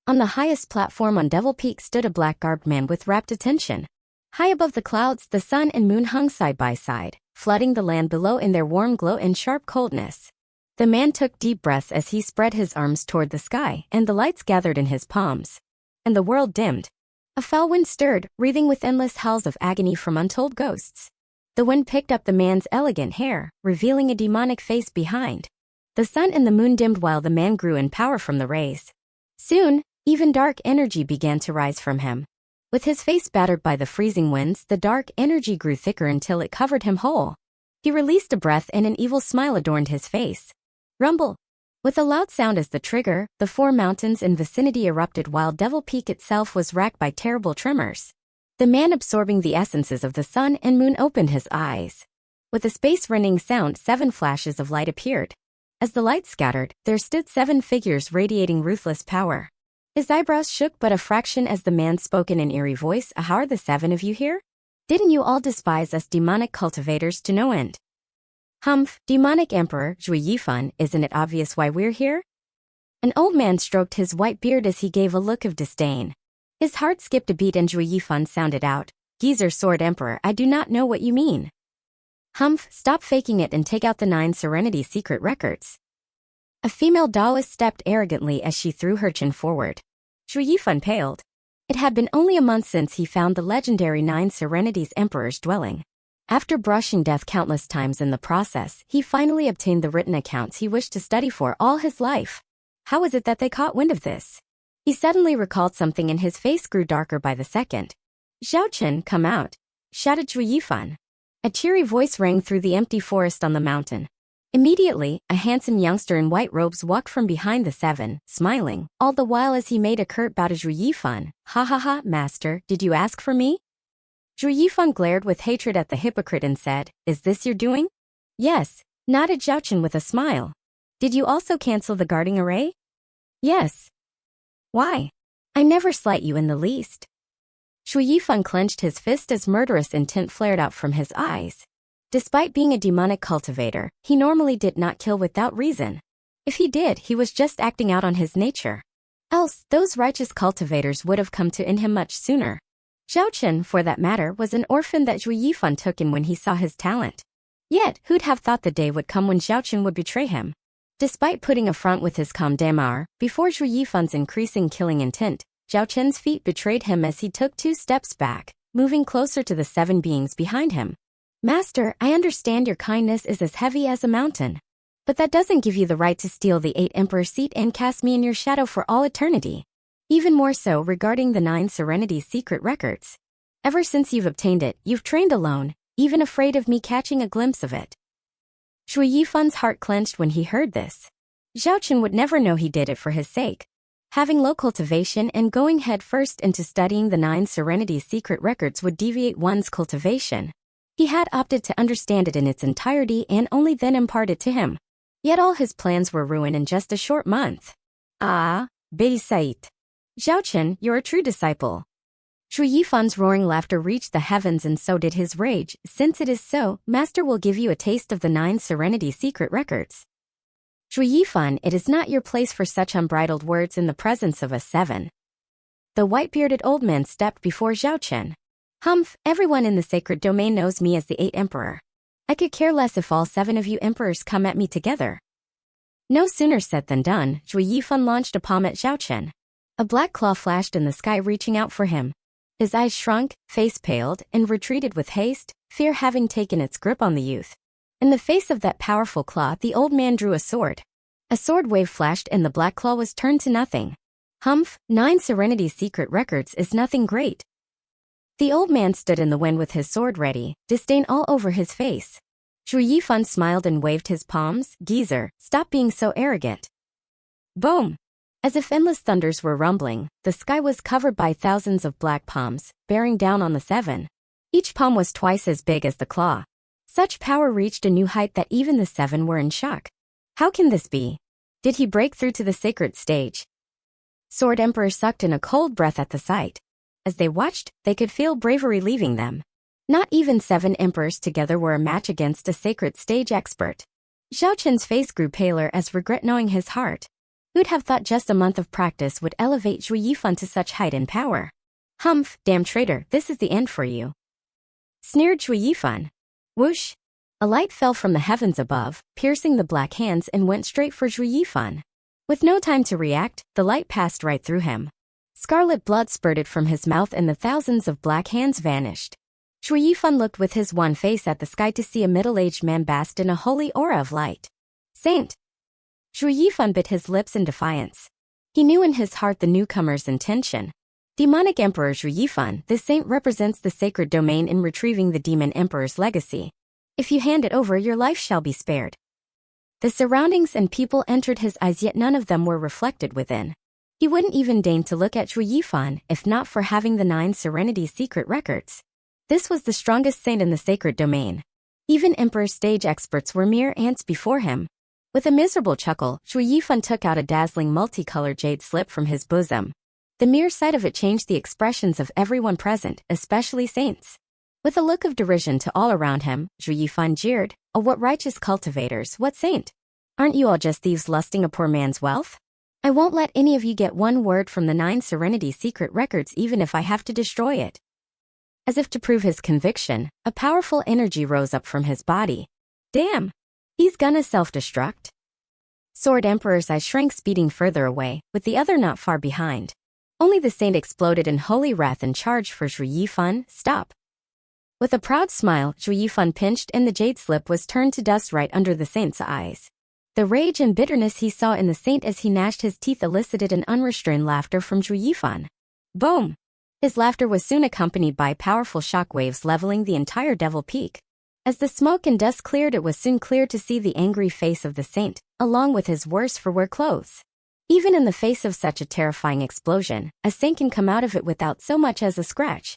On the highest platform on Devil Peak stood a black-garbed man with rapt attention. High above the clouds, the sun and moon hung side by side, flooding the land below in their warm glow and sharp coldness. The man took deep breaths as he spread his arms toward the sky, and the lights gathered in his palms. And the world dimmed. A foul wind stirred, wreathing with endless howls of agony from untold ghosts. The wind picked up the man's elegant hair, revealing a demonic face behind. The sun and the moon dimmed while the man grew in power from the rays. Soon, even dark energy began to rise from him. With his face battered by the freezing winds, the dark energy grew thicker until it covered him whole. He released a breath and an evil smile adorned his face. Rumble! With a loud sound as the trigger, the 4 mountains in vicinity erupted while Devil Peak itself was racked by terrible tremors. The man absorbing the essences of the sun and moon opened his eyes. With a space-rending sound, 7 flashes of light appeared. As the light scattered, there stood 7 figures radiating ruthless power. His eyebrows shook but a fraction as the man spoke in an eerie voice. How are the 7 of you here? Didn't you all despise us demonic cultivators to no end? Humph, demonic emperor, Zhui Yifan, isn't it obvious why we're here? An old man stroked his white beard as he gave a look of disdain. His heart skipped a beat and Zhui Yifan sounded out, Geezer Sword Emperor, I do not know what you mean. Humph, stop faking it and take out the 9 Serenities Secret Records. A female Taoist stepped arrogantly as she threw her chin forward. Zhui Yifan paled. It had been only a month since he found the legendary 9 Serenities Emperor's dwelling. After brushing death countless times in the process, he finally obtained the written accounts he wished to study for all his life. How is it that they caught wind of this? He suddenly recalled something and his face grew darker by the second. Zhao Chen, come out, shouted Zhui Yifan. A cheery voice rang through the empty forest on the mountain. Immediately, a handsome youngster in white robes walked from behind the 7, smiling, all the while as he made a curt bow to Zhui Yifan. Ha ha ha, master, did you ask for me? Zhui Yifan glared with hatred at the hypocrite and said, is this your doing? Yes, nodded Zhao Chen with a smile. Did you also cancel the guarding array? Yes. Why? I never slight you in the least. Zhui Yifan clenched his fist as murderous intent flared out from his eyes. Despite being a demonic cultivator, he normally did not kill without reason. If he did, he was just acting out on his nature. Else, those righteous cultivators would have come to end him much sooner. Zhao Chen, for that matter, was an orphan that Zhui Yifan took in when he saw his talent. Yet, who'd have thought the day would come when Zhao Chen would betray him? Despite putting a front with his calm demeanor, before Zhui Yifan's increasing killing intent, Zhao Chen's feet betrayed him as he took 2 steps back, moving closer to the 7 beings behind him. Master, I understand your kindness is as heavy as a mountain. But that doesn't give you the right to steal the 8 Emperor seat and cast me in your shadow for all eternity. Even more so regarding the 9 Serenities Secret Records. Ever since you've obtained it, you've trained alone, even afraid of me catching a glimpse of it. Zhui Yifan's heart clenched when he heard this. Zhao Chen would never know he did it for his sake. Having low cultivation and going head first into studying the 9 Serenities Secret Records would deviate one's cultivation. He had opted to understand it in its entirety and only then impart it to him. Yet all his plans were ruined in just a short month. Ah, Beisait. Zhao Chen, you're a true disciple. Zhui Yifan's roaring laughter reached the heavens and so did his rage. Since it is so, Master will give you a taste of the 9 Serenities Secret Records. Zhui Yifan, it is not your place for such unbridled words in the presence of us 7. The white-bearded old man stepped before Zhao Chen. Humph, everyone in the sacred domain knows me as the 8 Emperor. I could care less if all 7 of you emperors come at me together. No sooner said than done, Zhui Yifan launched a palm at Zhao Chen. A black claw flashed in the sky reaching out for him. His eyes shrunk, face paled, and retreated with haste, fear having taken its grip on the youth. In the face of that powerful claw, the old man drew a sword. A sword wave flashed and the black claw was turned to nothing. Humph, 9 Serenities Secret Records is nothing great. The old man stood in the wind with his sword ready, disdain all over his face. Zhui Yifan smiled and waved his palms. Geezer, stop being so arrogant. Boom! As if endless thunders were rumbling, the sky was covered by thousands of black palms, bearing down on the 7. Each palm was twice as big as the claw. Such power reached a new height that even the 7 were in shock. How can this be? Did he break through to the sacred stage? Sword Emperor sucked in a cold breath at the sight. As they watched, they could feel bravery leaving them. Not even 7 emperors together were a match against a sacred stage expert. Zhao Chen's face grew paler as regret knowing his heart. Who'd have thought just a month of practice would elevate Zhu Yifan to such height and power? Humph, damn traitor, this is the end for you. Sneered Zhu Yifan. Whoosh! A light fell from the heavens above, piercing the black hands and went straight for Zhu Yifan. With no time to react, the light passed right through him. Scarlet blood spurted from his mouth and the thousands of black hands vanished. Zhu Yifan looked with his wan face at the sky to see a middle-aged man basked in a holy aura of light. Saint! Zhu Yifan bit his lips in defiance. He knew in his heart the newcomer's intention. Demonic Emperor Zhu Yifan, this saint represents the sacred domain in retrieving the demon emperor's legacy. If you hand it over, your life shall be spared. The surroundings and people entered his eyes, yet none of them were reflected within. He wouldn't even deign to look at Zhu Yifan if not for having the Nine Serenities Secret Records. This was the strongest saint in the sacred domain. Even Emperor stage experts were mere ants before him. With a miserable chuckle, Zhu Yifan took out a dazzling multicolored jade slip from his bosom. The mere sight of it changed the expressions of everyone present, especially saints. With a look of derision to all around him, Zhu Yifan jeered, "Oh, what righteous cultivators, what saint? Aren't you all just thieves lusting a poor man's wealth? I won't let any of you get one word from the Nine Serenities Secret Records even if I have to destroy it." As if to prove his conviction, a powerful energy rose up from his body. Damn! He's gonna self-destruct. Sword Emperor's eyes shrank, speeding further away, with the other not far behind. Only the saint exploded in holy wrath and charged for Zhu Yifan. Stop! With a proud smile, Zhu Yifan pinched and the jade slip was turned to dust right under the saint's eyes. The rage and bitterness he saw in the saint as he gnashed his teeth elicited an unrestrained laughter from Zhu Yifan. Boom! His laughter was soon accompanied by powerful shockwaves leveling the entire Devil Peak. As the smoke and dust cleared, it was soon clear to see the angry face of the saint, along with his worse-for-wear clothes. Even in the face of such a terrifying explosion, a saint can come out of it without so much as a scratch.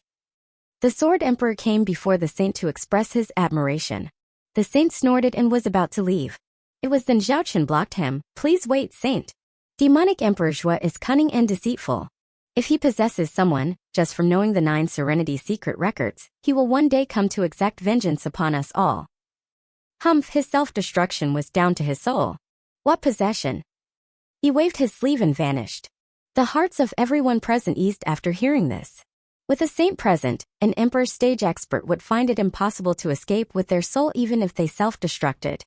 The Sword Emperor came before the saint to express his admiration. The saint snorted and was about to leave. It was then Zhao Chen blocked him. "Please wait, saint. Demonic Emperor Zhua is cunning and deceitful. If he possesses someone, just from knowing the Nine Serenities Secret Records, he will one day come to exact vengeance upon us all." Humph, his self-destruction was down to his soul. What possession? He waved his sleeve and vanished. The hearts of everyone present eased after hearing this. With a saint present, an emperor stage expert would find it impossible to escape with their soul even if they self-destructed.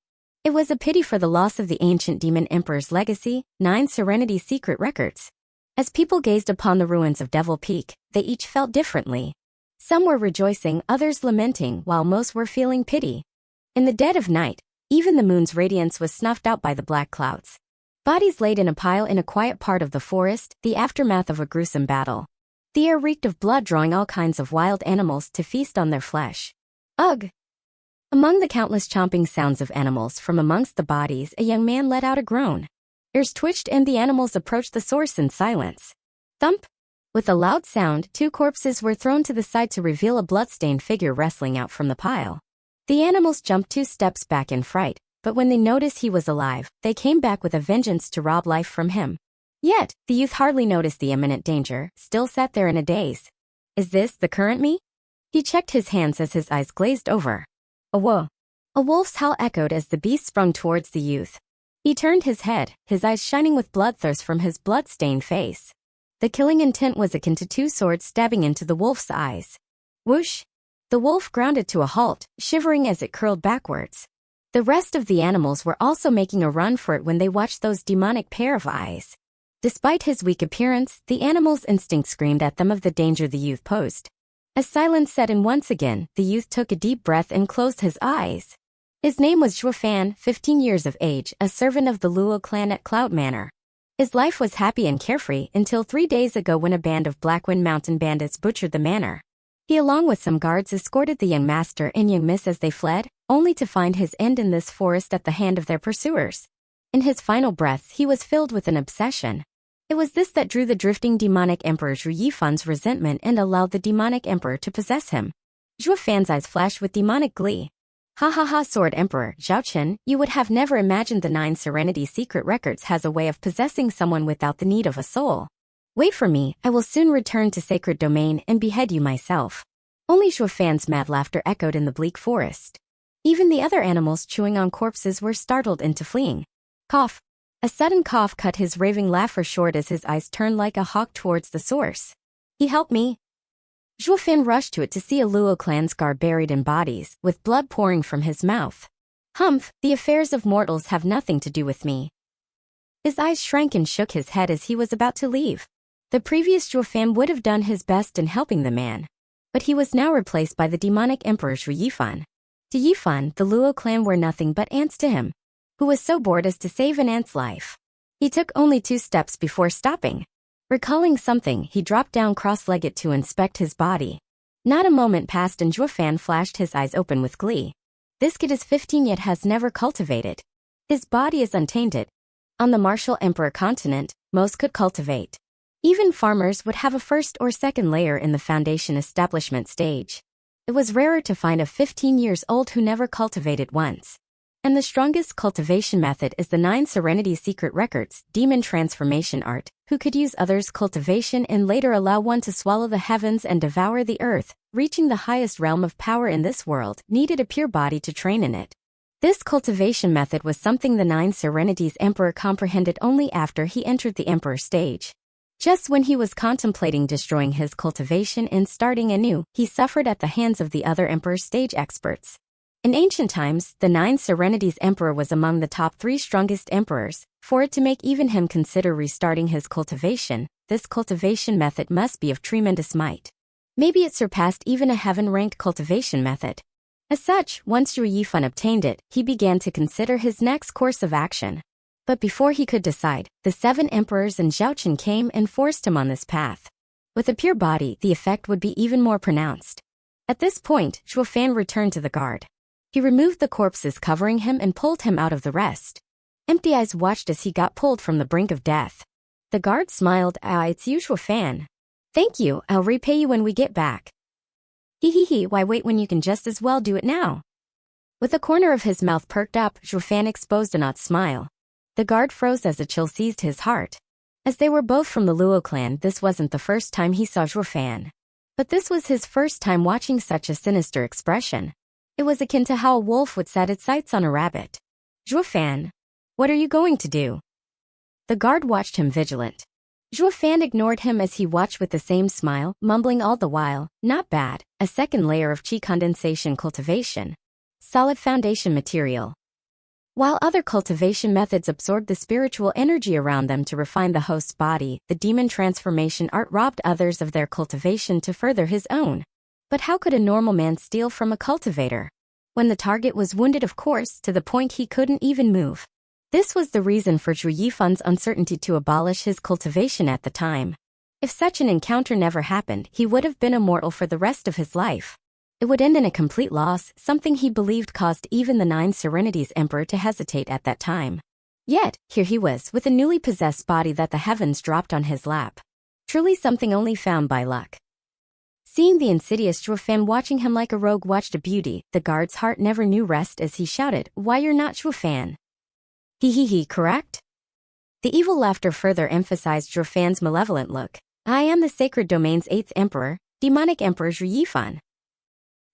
It was a pity for the loss of the ancient demon emperor's legacy, Nine Serenities Secret Records. As people gazed upon the ruins of Devil Peak, they each felt differently. Some were rejoicing, others lamenting, while most were feeling pity. In the dead of night, even the moon's radiance was snuffed out by the black clouds. Bodies laid in a pile in a quiet part of the forest, the aftermath of a gruesome battle. The air reeked of blood, drawing all kinds of wild animals to feast on their flesh. Ugh! Among the countless chomping sounds of animals from amongst the bodies, a young man let out a groan. Ears twitched and the animals approached the source in silence. Thump! With a loud sound, two corpses were thrown to the side to reveal a bloodstained figure wrestling out from the pile. The animals jumped 2 steps back in fright, but when they noticed he was alive, they came back with a vengeance to rob life from him. Yet, the youth hardly noticed the imminent danger, still sat there in a daze. Is this the current me? He checked his hands as his eyes glazed over. A whoa! A wolf's howl echoed as the beast sprung towards the youth. He turned his head, his eyes shining with bloodthirst from his blood-stained face. The killing intent was akin to 2 swords stabbing into the wolf's eyes. Whoosh! The wolf grounded to a halt, shivering as it curled backwards. The rest of the animals were also making a run for it when they watched those demonic pair of eyes. Despite his weak appearance, the animals' instinct screamed at them of the danger the youth posed. As silence set in once again, the youth took a deep breath and closed his eyes. His name was Zhuo Fan, 15 years of age, a servant of the Luo clan at Cloud Manor. His life was happy and carefree until 3 days ago when a band of Blackwind Mountain bandits butchered the manor. He along with some guards escorted the young master and young miss as they fled, only to find his end in this forest at the hand of their pursuers. In his final breaths he was filled with an obsession. It was this that drew the drifting demonic emperor Zhu Yifan's resentment and allowed the demonic emperor to possess him. Zhuo Fan's eyes flashed with demonic glee. Ha ha ha, Sword Emperor, Zhao Chen, you would have never imagined the Nine Serenities Secret Records has a way of possessing someone without the need of a soul. Wait for me, I will soon return to Sacred Domain and behead you myself. Only Zhuo Fan's mad laughter echoed in the bleak forest. Even the other animals chewing on corpses were startled into fleeing. Cough! A sudden cough cut his raving laughter short as his eyes turned like a hawk towards the source. He helped me. Zhuofan rushed to it to see a Luo clan scar buried in bodies, with blood pouring from his mouth. Humph, the affairs of mortals have nothing to do with me. His eyes shrank and shook his head as he was about to leave. The previous Zhuofan would have done his best in helping the man, but he was now replaced by the demonic emperor Zhu Yifan. To Yifan, the Luo clan were nothing but ants to him, who was so bored as to save an ant's life. He took only 2 steps before stopping. Recalling something, he dropped down cross-legged to inspect his body. Not a moment passed and Zhuofan flashed his eyes open with glee. This kid is 15 yet has never cultivated. His body is untainted. On the martial emperor continent, most could cultivate. Even farmers would have a first or second layer in the foundation establishment stage. It was rarer to find a 15 years old who never cultivated once. And the strongest cultivation method is the Nine Serenities Secret Records, demon transformation art, who could use others' cultivation and later allow one to swallow the heavens and devour the earth. Reaching the highest realm of power in this world needed a pure body to train in it. This cultivation method was something the Nine Serenities Emperor comprehended only after he entered the Emperor stage. Just when he was contemplating destroying his cultivation and starting anew, he suffered at the hands of the other Emperor stage experts. In ancient times, the Nine Serenities Emperor was among the top 3 strongest emperors. For it to make even him consider restarting his cultivation, this cultivation method must be of tremendous might. Maybe it surpassed even a heaven-ranked cultivation method. As such, once Zhu Yifan obtained it, he began to consider his next course of action. But before he could decide, the 7 emperors and Zhaoqin came and forced him on this path. With a pure body, the effect would be even more pronounced. At this point, Zhuofan returned to the guard. He removed the corpses covering him and pulled him out of the rest. Empty eyes watched as he got pulled from the brink of death. The guard smiled. It's you, Zhuofan. Thank you, I'll repay you when we get back. Hee, why wait when you can just as well do it now? With the corner of his mouth perked up, Zhuofan exposed an odd smile. The guard froze as a chill seized his heart. As they were both from the Luo clan, this wasn't the first time he saw Zhuofan. But this was his first time watching such a sinister expression. It was akin to how a wolf would set its sights on a rabbit. Zhuofan, what are you going to do? The guard watched him vigilant. Zhuofan ignored him as he watched with the same smile, mumbling all the while, not bad, a second layer of qi condensation cultivation. Solid foundation material. While other cultivation methods absorbed the spiritual energy around them to refine the host's body, the demon transformation art robbed others of their cultivation to further his own. But how could a normal man steal from a cultivator? When the target was wounded, of course, to the point he couldn't even move. This was the reason for Zhu Yifan's uncertainty to abolish his cultivation at the time. If such an encounter never happened, he would have been immortal for the rest of his life. It would end in a complete loss, something he believed caused even the Nine Serenities Emperor to hesitate at that time. Yet, here he was, with a newly possessed body that the heavens dropped on his lap. Truly something only found by luck. Seeing the insidious Zhuofan watching him like a rogue watched a beauty, the guard's heart never knew rest as he shouted, "Why, you're not Zhuofan." He, correct? The evil laughter further emphasized Zhuofan's malevolent look. I am the sacred domain's 8th emperor, demonic emperor Zhu Yifan.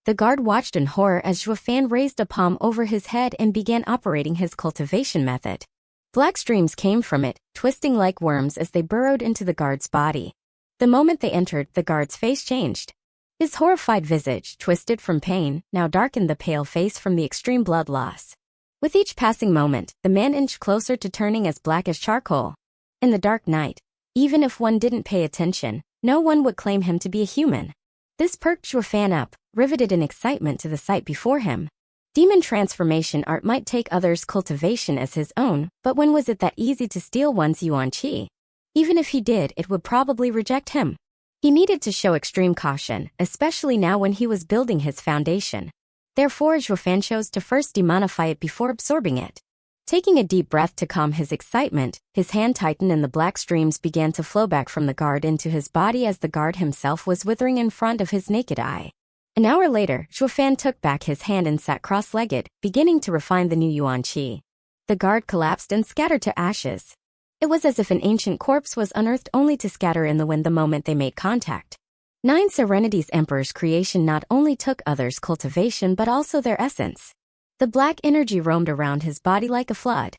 The guard watched in horror as Zhuofan raised a palm over his head and began operating his cultivation method. Black streams came from it, twisting like worms as they burrowed into the guard's body. The moment they entered, the guard's face changed. His horrified visage, twisted from pain, now darkened the pale face from the extreme blood loss. With each passing moment, the man inched closer to turning as black as charcoal. In the dark night, even if one didn't pay attention, no one would claim him to be a human. This perked Zhuofan up, riveted in excitement to the sight before him. Demon transformation art might take others' cultivation as his own, but when was it that easy to steal one's yuan qi? Even if he did, it would probably reject him. He needed to show extreme caution, especially now when he was building his foundation. Therefore, Zhuofan chose to first demonify it before absorbing it. Taking a deep breath to calm his excitement, his hand tightened and the black streams began to flow back from the guard into his body as the guard himself was withering in front of his naked eye. An hour later, Zhuofan took back his hand and sat cross-legged, beginning to refine the new yuan qi. The guard collapsed and scattered to ashes. It was as if an ancient corpse was unearthed only to scatter in the wind the moment they made contact. Nine Serenities Emperor's creation not only took others' cultivation but also their essence. The black energy roamed around his body like a flood.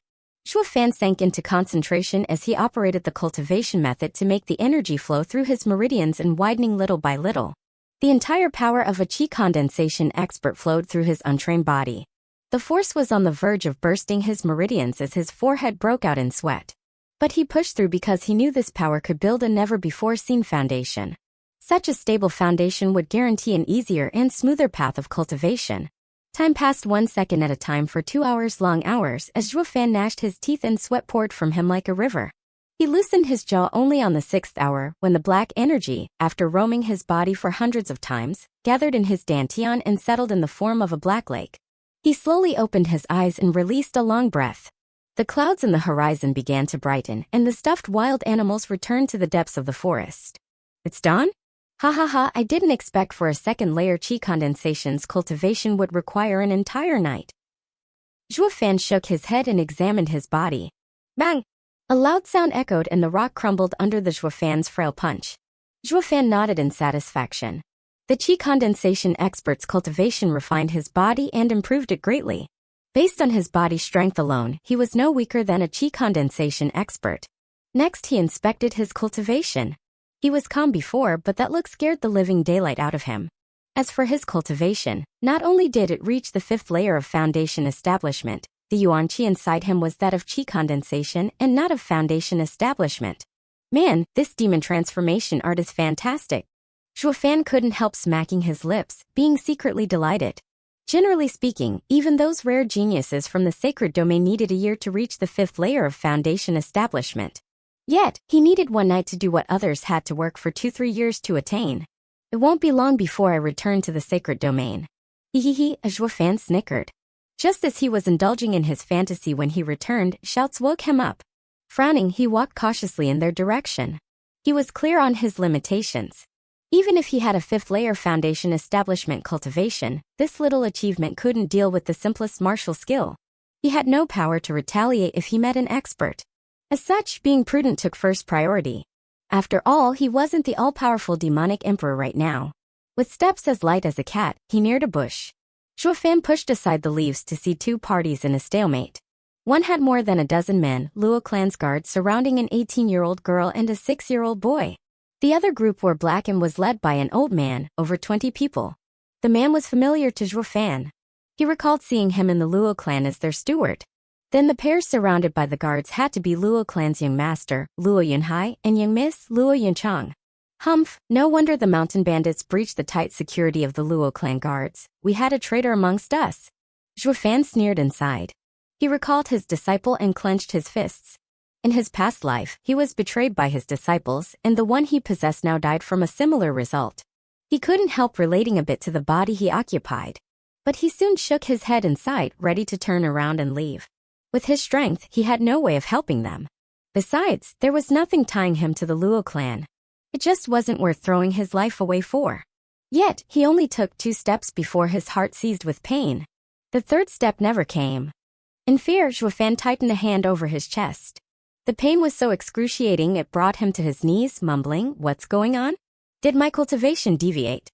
Zhuo Fan sank into concentration as he operated the cultivation method to make the energy flow through his meridians and widening little by little. The entire power of a qi condensation expert flowed through his untrained body. The force was on the verge of bursting his meridians as his forehead broke out in sweat. But he pushed through because he knew this power could build a never-before-seen foundation. Such a stable foundation would guarantee an easier and smoother path of cultivation. Time passed 1 second at a time for 2 long hours as Zhuo Fan gnashed his teeth and sweat poured from him like a river. He loosened his jaw only on the 6th hour when the black energy, after roaming his body for hundreds of times, gathered in his dantian and settled in the form of a black lake. He slowly opened his eyes and released a long breath. The clouds in the horizon began to brighten and the stuffed wild animals returned to the depths of the forest. It's dawn? Ha ha ha, I didn't expect for a second layer qi condensation's cultivation would require an entire night. Zhuo Fan shook his head and examined his body. Bang! A loud sound echoed and the rock crumbled under the Zhuo Fan's frail punch. Zhuo Fan nodded in satisfaction. The qi condensation expert's cultivation refined his body and improved it greatly. Based on his body strength alone, he was no weaker than a qi condensation expert. Next he inspected his cultivation. He was calm before, but that look scared the living daylight out of him. As for his cultivation, not only did it reach the 5th layer of foundation establishment, the yuan qi inside him was that of qi condensation and not of foundation establishment. Man, this demon transformation art is fantastic. Zhuo Fan couldn't help smacking his lips, being secretly delighted. Generally speaking, even those rare geniuses from the sacred domain needed a year to reach the 5th layer of foundation establishment. Yet, he needed one night to do what others had to work for 2-3 years to attain. It won't be long before I return to the sacred domain. Hehehe, Zhuo Fan snickered. Just as he was indulging in his fantasy when he returned, shouts woke him up. Frowning, he walked cautiously in their direction. He was clear on his limitations. Even if he had a 5th layer foundation establishment cultivation, this little achievement couldn't deal with the simplest martial skill. He had no power to retaliate if he met an expert. As such, being prudent took first priority. After all, he wasn't the all-powerful demonic emperor right now. With steps as light as a cat, he neared a bush. Zhuo Fan pushed aside the leaves to see 2 parties in a stalemate. One had more than a dozen men, Luo clan's guards surrounding an 18-year-old girl and a 6-year-old boy. The other group wore black and was led by an old man, over 20 people. The man was familiar to Zhuo Fan. He recalled seeing him in the Luo clan as their steward. Then the pair surrounded by the guards had to be Luo clan's young master, Luo Yunhai, and young miss, Luo Yunchang. Humph, no wonder the mountain bandits breached the tight security of the Luo clan guards. We had a traitor amongst us. Zhuo Fan sneered inside. He recalled his disciple and clenched his fists. In his past life, he was betrayed by his disciples, and the one he possessed now died from a similar result. He couldn't help relating a bit to the body he occupied. But he soon shook his head in sight, ready to turn around and leave. With his strength, he had no way of helping them. Besides, there was nothing tying him to the Luo clan. It just wasn't worth throwing his life away for. Yet, he only took 2 steps before his heart seized with pain. The 3rd step never came. In fear, Zhuo Fan tightened a hand over his chest. The pain was so excruciating it brought him to his knees, mumbling, "What's going on? Did my cultivation deviate?"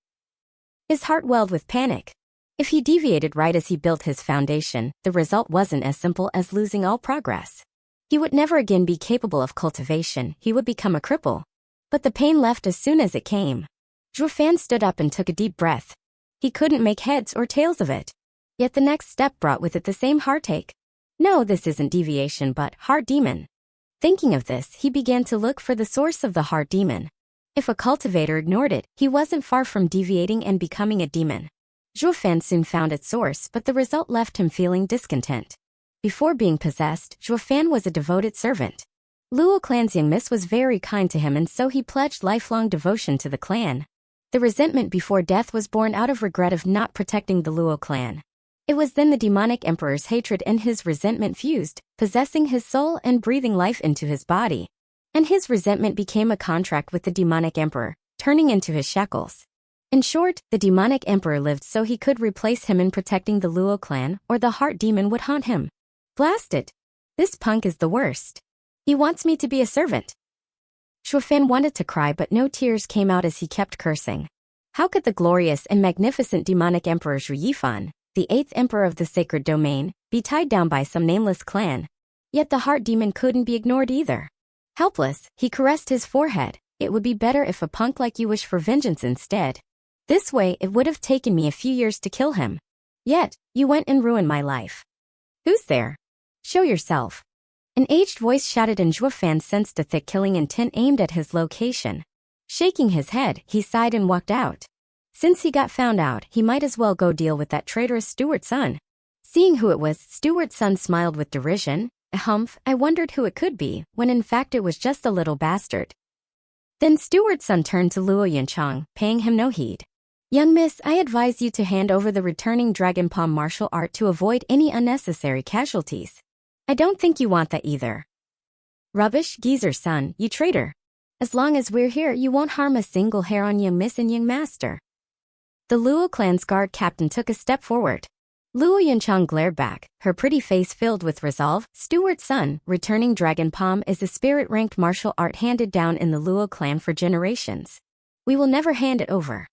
His heart welled with panic. If he deviated right as he built his foundation, the result wasn't as simple as losing all progress. He would never again be capable of cultivation, he would become a cripple. But the pain left as soon as it came. Zhuo Fan stood up and took a deep breath. He couldn't make heads or tails of it. Yet the next step brought with it the same heartache. No, this isn't deviation but heart demon. Thinking of this, he began to look for the source of the heart demon. If a cultivator ignored it, he wasn't far from deviating and becoming a demon. Zhuo Fan soon found its source, but the result left him feeling discontent. Before being possessed, Zhuo Fan was a devoted servant. Luo clan's young miss was very kind to him and so he pledged lifelong devotion to the clan. The resentment before death was born out of regret of not protecting the Luo clan. It was then the demonic emperor's hatred and his resentment fused, possessing his soul and breathing life into his body. And his resentment became a contract with the demonic emperor, turning into his shackles. In short, the demonic emperor lived so he could replace him in protecting the Luo clan, or the heart demon would haunt him. Blast it! This punk is the worst. He wants me to be a servant. Zhuo Fan wanted to cry but no tears came out as he kept cursing. How could the glorious and magnificent demonic emperor Zhu Yifan, the 8th emperor of the sacred domain, be tied down by some nameless clan? Yet the heart demon couldn't be ignored either. Helpless, he caressed his forehead. It would be better if a punk like you wished for vengeance instead. This way, it would have taken me a few years to kill him. Yet, you went and ruined my life. Who's there? Show yourself. An aged voice shouted, and Zhuo Fan sensed a thick killing intent aimed at his location. Shaking his head, he sighed and walked out. Since he got found out, he might as well go deal with that traitorous Stewart's son. Seeing who it was, Stewart's son smiled with derision. Humph, I wondered who it could be, when in fact it was just a little bastard. Then Stewart's son turned to Luo Yunchang, paying him no heed. Young miss, I advise you to hand over the returning dragon palm martial art to avoid any unnecessary casualties. I don't think you want that either. Rubbish, geezer son, you traitor. As long as we're here, you won't harm a single hair on young miss and young master. The Luo clan's guard captain took a step forward. Luo Yunchang glared back, her pretty face filled with resolve. Stewart's son, returning dragon palm is a spirit-ranked martial art handed down in the Luo clan for generations. We will never hand it over.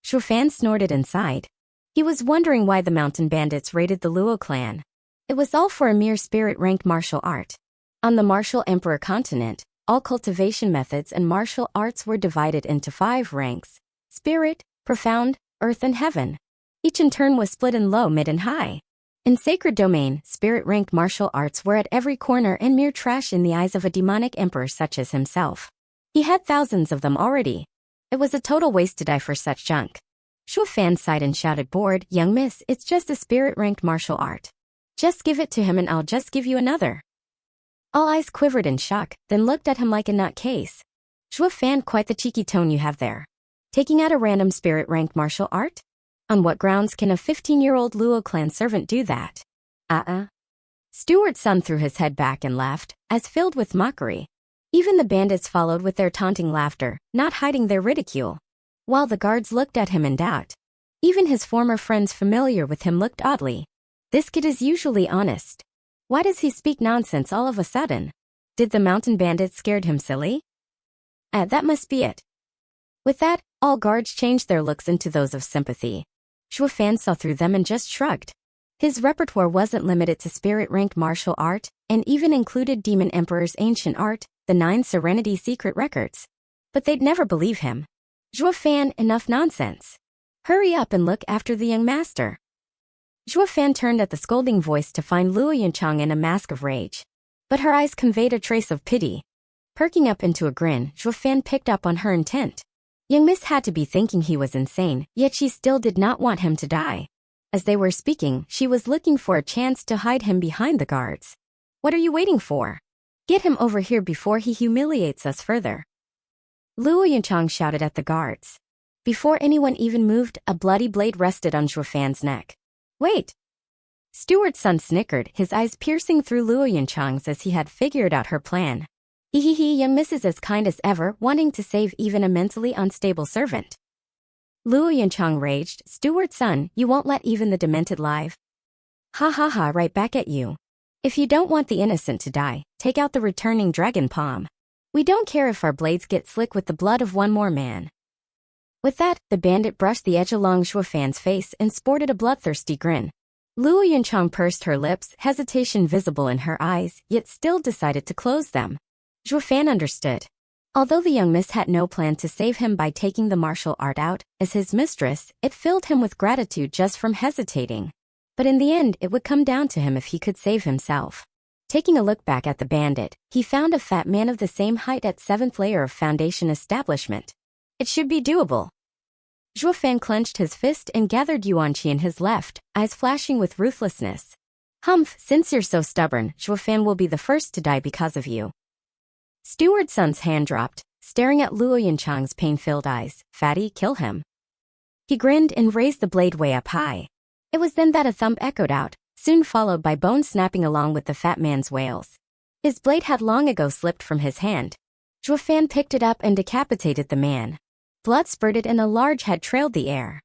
Zhuo Fan snorted and sighed. He was wondering why the mountain bandits raided the Luo clan. It was all for a mere spirit-ranked martial art. On the martial emperor continent, all cultivation methods and martial arts were divided into 5 ranks: spirit, profound, earth and heaven. Each in turn was split in low, mid and high. In sacred domain, spirit-ranked martial arts were at every corner and mere trash in the eyes of a demonic emperor such as himself. He had thousands of them already. It was a total waste to die for such junk. Zhuo Fan sighed and shouted, bored, young miss, it's just a spirit-ranked martial art. Just give it to him and I'll just give you another. All eyes quivered in shock, then looked at him like a nutcase. Zhuo Fan, quite the cheeky tone you have there. Taking out a random spirit-ranked martial art? On what grounds can a 15-year-old Luo clan servant do that? Stewart's son threw his head back and laughed, as filled with mockery. Even the bandits followed with their taunting laughter, not hiding their ridicule. While the guards looked at him in doubt. Even his former friends familiar with him looked oddly. This kid is usually honest. Why does he speak nonsense all of a sudden? Did the mountain bandits scared him silly? That must be it. With that, all guards changed their looks into those of sympathy. Zhuo Fan saw through them and just shrugged. His repertoire wasn't limited to spirit-ranked martial art, and even included Demon Emperor's ancient art, the Nine Serenities Secret Records. But they'd never believe him. Zhuo Fan, enough nonsense. Hurry up and look after the young master. Zhuo Fan turned at the scolding voice to find Luo Yunchang in a mask of rage. But her eyes conveyed a trace of pity. Perking up into a grin, Zhuo Fan picked up on her intent. Young miss had to be thinking he was insane, yet she still did not want him to die. As they were speaking, she was looking for a chance to hide him behind the guards. What are you waiting for? Get him over here before he humiliates us further. Luo Yunchang shouted at the guards. Before anyone even moved, a bloody blade rested on Zhuo Fan's neck. Wait! Stewart's son snickered, his eyes piercing through Luo Yunchang's as he had figured out her plan. Hehehe, young miss is as kind as ever, wanting to save even a mentally unstable servant. Luo Yunchang raged, Stewart's son, you won't let even the demented live? Ha ha ha, right back at you. If you don't want the innocent to die, take out the returning dragon palm. We don't care if our blades get slick with the blood of one more man. With that, the bandit brushed the edge along Zhuo Fan's face and sported a bloodthirsty grin. Luo Yunchang pursed her lips, hesitation visible in her eyes, yet still decided to close them. Zhuo Fan understood. Although the young miss had no plan to save him by taking the martial art out, as his mistress, it filled him with gratitude just from hesitating. But in the end, it would come down to him if he could save himself. Taking a look back at the bandit, he found a fat man of the same height at 7th layer of foundation establishment. It should be doable. Zhuo Fan clenched his fist and gathered Yuanqi in his left, eyes flashing with ruthlessness. Humph, since you're so stubborn, Zhuo Fan will be the first to die because of you. Stewart's son's hand dropped, staring at Luo Yunchang's pain-filled eyes. Fatty, kill him. He grinned and raised the blade way up high. It was then that a thump echoed out, soon followed by bones snapping along with the fat man's wails. His blade had long ago slipped from his hand. Zhuo Fan picked it up and decapitated the man. Blood spurted and a large head trailed the air.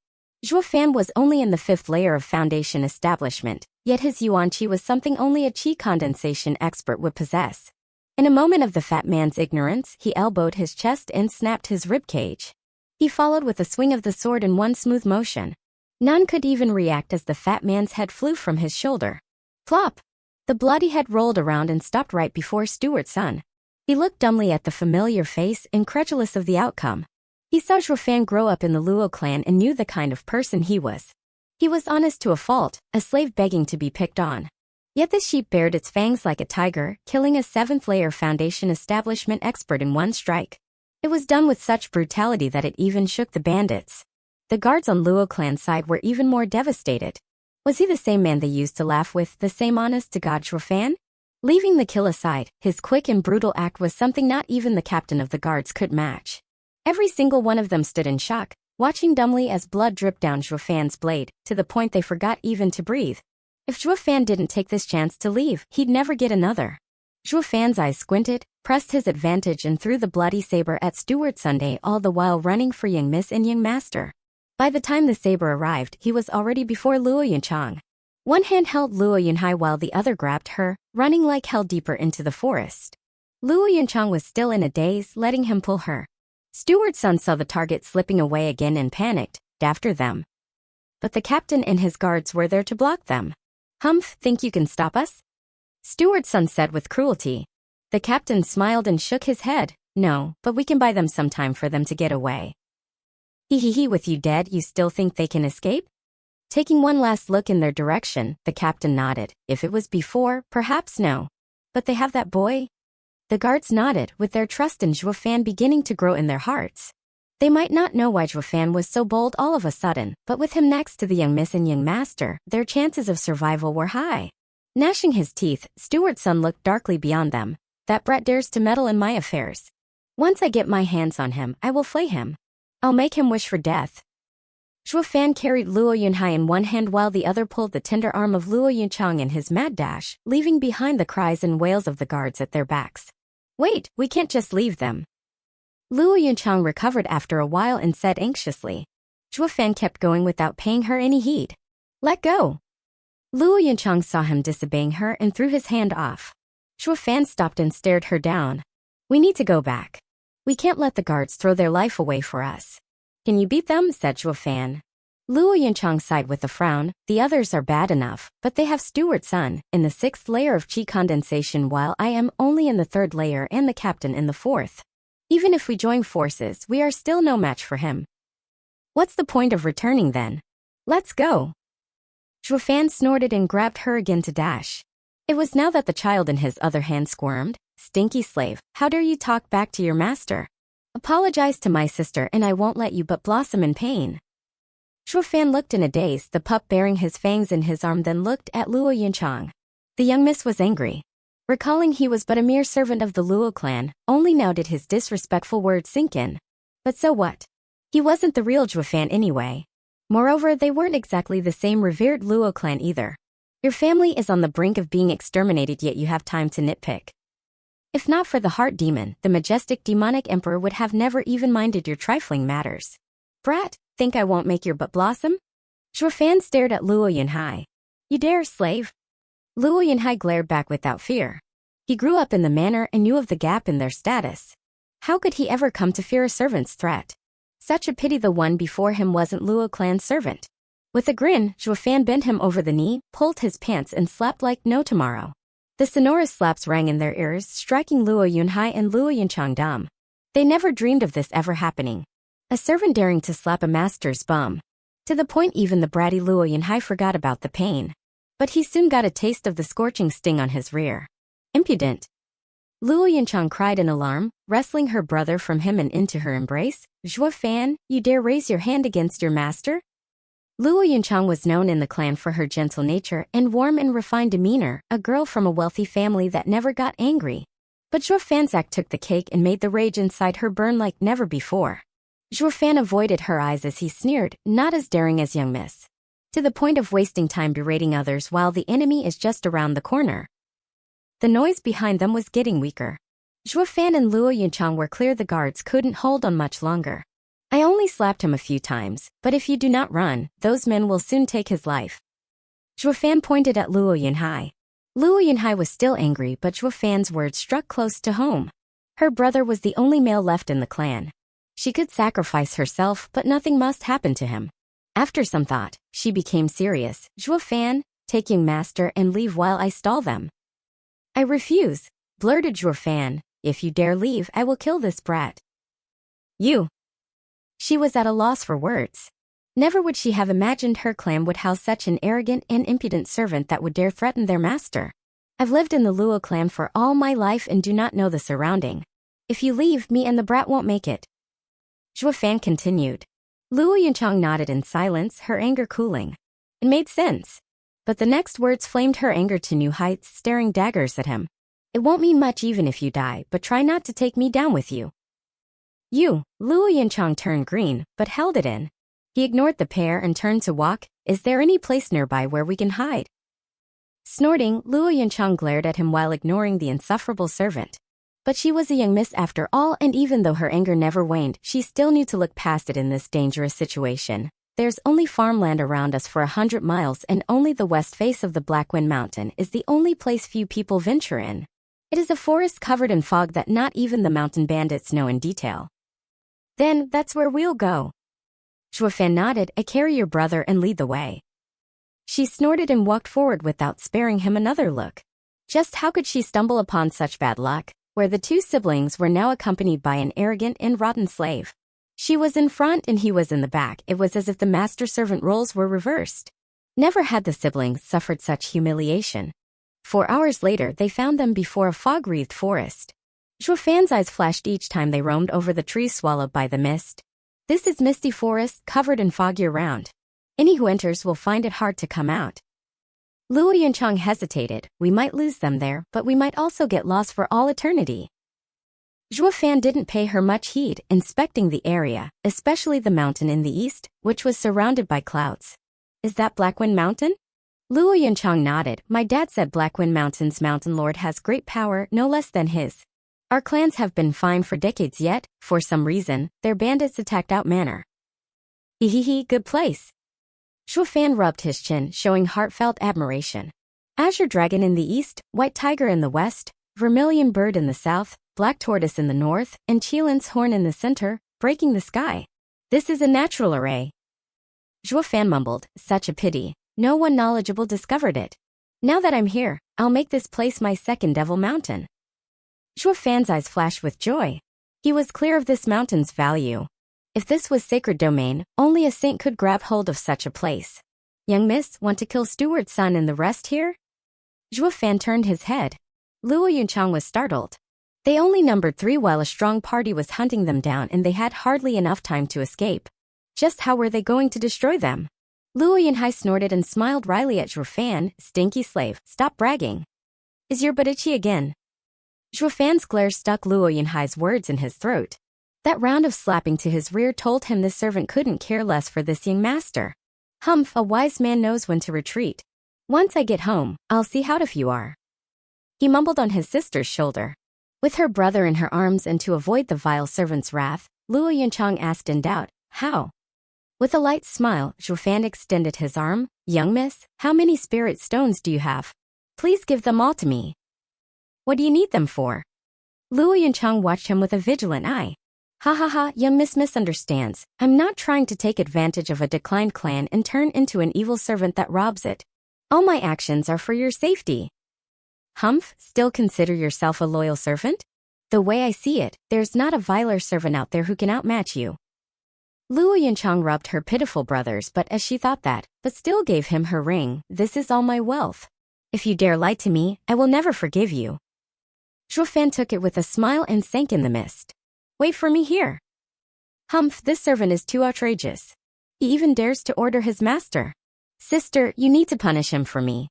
Zhuo Fan was only in the 5th layer of foundation establishment, yet his Yuanqi was something only a qi condensation expert would possess. In a moment of the fat man's ignorance, he elbowed his chest and snapped his ribcage. He followed with a swing of the sword in one smooth motion. None could even react as the fat man's head flew from his shoulder. Plop! The bloody head rolled around and stopped right before Stuart's son. He looked dumbly at the familiar face, incredulous of the outcome. He saw Zhuofan grow up in the Luo clan and knew the kind of person he was. He was honest to a fault, a slave begging to be picked on. Yet the sheep bared its fangs like a tiger, killing a 7th-layer Foundation establishment expert in one strike. It was done with such brutality that it even shook the bandits. The guards on Luo clan's side were even more devastated. Was he the same man they used to laugh with, the same honest-to-God Zhuofan? Leaving the kill aside, his quick and brutal act was something not even the captain of the guards could match. Every single one of them stood in shock, watching dumbly as blood dripped down Zhuofan's blade, to the point they forgot even to breathe. If Zhuofan didn't take this chance to leave, he'd never get another. Zhuofan's eyes squinted, pressed his advantage and threw the bloody saber at Stuart Sunday, all the while running for young Miss and young Master. By the time the saber arrived, he was already before Luo Yunchang. One hand held Luo Yunhai while the other grabbed her, running like hell deeper into the forest. Luo Yunchang was still in a daze, letting him pull her. Stuart's son saw the target slipping away again and panicked, after them. But the captain and his guards were there to block them. Humph, think you can stop us? Stuart's son said with cruelty. The captain smiled and shook his head. No, but we can buy them some time for them to get away. Hee, with you dead, you still think they can escape? Taking one last look in their direction, the captain nodded. If it was before, perhaps no. But they have that boy? The guards nodded, with their trust in Zhuofan beginning to grow in their hearts. They might not know why Zhuofan was so bold all of a sudden, but with him next to the young Miss and young Master, their chances of survival were high. Gnashing his teeth, Stuart's son looked darkly beyond them. That brat dares to meddle in my affairs. Once I get my hands on him, I will flay him. I'll make him wish for death. Zhuofan carried Luo Yunhai in one hand while the other pulled the tender arm of Luo Yunchang in his mad dash, leaving behind the cries and wails of the guards at their backs. Wait, we can't just leave them. Luo Yunchang recovered after a while and said anxiously. Zhuofan kept going without paying her any heed. Let go. Luo Yunchang saw him disobeying her and threw his hand off. Zhuofan stopped and stared her down. We need to go back. We can't let the guards throw their life away for us. Can you beat them? Said Zhuofan. Luo Yunchang sighed with a frown. The others are bad enough, but they have Stuart's son in the 6th layer of chi condensation while I am only in the 3rd layer and the captain in the 4th. Even if we join forces, we are still no match for him. What's the point of returning then? Let's go. Zhuofan snorted and grabbed her again to dash. It was now that the child in his other hand squirmed. Stinky slave, how dare you talk back to your master? Apologize to my sister and I won't let you but blossom in pain. Zhuofan looked in a daze, the pup bearing his fangs in his arm, then looked at Luo Yunchang. The young miss was angry. Recalling he was but a mere servant of the Luo clan, only now did his disrespectful words sink in. But so what? He wasn't the real Zhuofan anyway. Moreover, they weren't exactly the same revered Luo clan either. Your family is on the brink of being exterminated, yet you have time to nitpick. If not for the heart demon, the majestic demonic emperor would have never even minded your trifling matters. Brat, think I won't make your butt blossom? Zhuofan stared at Luo Yunhai. You dare, slave? Luo Yunhai glared back without fear. He grew up in the manor and knew of the gap in their status. How could he ever come to fear a servant's threat? Such a pity the one before him wasn't Luo clan's servant. With a grin, Zhuofan bent him over the knee, pulled his pants and slapped like no tomorrow. The sonorous slaps rang in their ears, striking Luo Yunhai and Luo Yunchang dumb. They never dreamed of this ever happening. A servant daring to slap a master's bum. To the point even the bratty Luo Yunhai forgot about the pain. But he soon got a taste of the scorching sting on his rear. Impudent. Luo Yunchang cried in alarm, wrestling her brother from him and into her embrace. Zhuofan, you dare raise your hand against your master? Luo Yunchang was known in the clan for her gentle nature and warm and refined demeanor, a girl from a wealthy family that never got angry. But Zhuofan's act took the cake and made the rage inside her burn like never before. Zhuofan avoided her eyes as he sneered, not as daring as young miss. To the point of wasting time berating others while the enemy is just around the corner. The noise behind them was getting weaker. Zhuofan and Luo Yunchang were clear the guards couldn't hold on much longer. I only slapped him a few times, but if you do not run, those men will soon take his life. Zhuofan pointed at Luo Yunhai. Luo Yunhai was still angry, but Zhuofan's words struck close to home. Her brother was the only male left in the clan. She could sacrifice herself, but nothing must happen to him. After some thought, she became serious. Zhuofan, take young master and leave while I stall them. I refuse, blurted Zhuo Fan. If you dare leave, I will kill this brat. You. She was at a loss for words. Never would she have imagined her clan would house such an arrogant and impudent servant that would dare threaten their master. I've lived in the Luo clan for all my life and do not know the surrounding. If you leave, me and the brat won't make it. Zhuo Fan continued. Luo Yunchang nodded in silence, her anger cooling. It made sense. But the next words flamed her anger to new heights, staring daggers at him. It won't mean much even if you die, but try not to take me down with you. You, Luo Yunchang turned green, but held it in. He ignored the pair and turned to walk. Is there any place nearby where we can hide? Snorting, Luo Yunchang glared at him while ignoring the insufferable servant. But she was a young miss after all, and even though her anger never waned, she still knew to look past it in this dangerous situation. There's only farmland around us for 100 miles, and only the west face of the Blackwind Mountain is the only place few people venture in. It is a forest covered in fog that not even the mountain bandits know in detail. Then, that's where we'll go. Zhuo Fan nodded. I carry your brother and lead the way. She snorted and walked forward without sparing him another look. Just how could she stumble upon such bad luck, where the two siblings were now accompanied by an arrogant and rotten slave? She was in front and he was in the back. It was as if the master-servant roles were reversed. Never had the siblings suffered such humiliation. 4 hours later, they found them before a fog-wreathed forest. Zhuo Fan's eyes flashed each time they roamed over the trees swallowed by the mist. This is misty forest, covered in fog year-round. Any who enters will find it hard to come out. Luo Yunchang hesitated. We might lose them there, but we might also get lost for all eternity. Zhuo Fan didn't pay her much heed, inspecting the area, especially the mountain in the east, which was surrounded by clouds. Is that Blackwind Mountain? Luo Yunchang nodded. My dad said Blackwind Mountain's mountain lord has great power, no less than his. Our clans have been fine for decades yet, for some reason, their bandits attacked out manor. Hehehe, good place. Zhuo Fan rubbed his chin, showing heartfelt admiration. Azure Dragon in the east, White Tiger in the west, Vermilion Bird in the south, Black Tortoise in the north, and Qilin's Horn in the center, breaking the sky. This is a natural array. Zhuo Fan mumbled, such a pity. No one knowledgeable discovered it. Now that I'm here, I'll make this place my second Devil Mountain. Zhuo Fan's eyes flashed with joy. He was clear of this mountain's value. If this was sacred domain, only a saint could grab hold of such a place. Young miss, want to kill Steward's son and the rest here? Zhuo Fan turned his head. Luo Yunchang was startled. They only numbered 3 while a strong party was hunting them down and they had hardly enough time to escape. Just how were they going to destroy them? Luo Yunhai snorted and smiled wryly at Zhuo Fan. Stinky slave, stop bragging. Is your butt itchy again? Zhuo Fan's glare stuck Luo Yunhai's words in his throat. That round of slapping to his rear told him this servant couldn't care less for this young master. Humph, a wise man knows when to retreat. Once I get home, I'll see how tough you are. He mumbled on his sister's shoulder. With her brother in her arms and to avoid the vile servant's wrath, Luo Yunchang asked in doubt, how? With a light smile, Zhuo Fan extended his arm. Young miss, how many spirit stones do you have? Please give them all to me. What do you need them for? Luo Yunchang watched him with a vigilant eye. Ha ha ha, young miss misunderstands. I'm not trying to take advantage of a declined clan and turn into an evil servant that robs it. All my actions are for your safety. Humph, still consider yourself a loyal servant? The way I see it, there's not a viler servant out there who can outmatch you. Luo Yunchang rubbed her pitiful brothers but as she thought that, but still gave him her ring. This is all my wealth. If you dare lie to me, I will never forgive you. Zhuo Fan took it with a smile and sank in the mist. Wait for me here. Humph, this servant is too outrageous. He even dares to order his master. Sister, you need to punish him for me.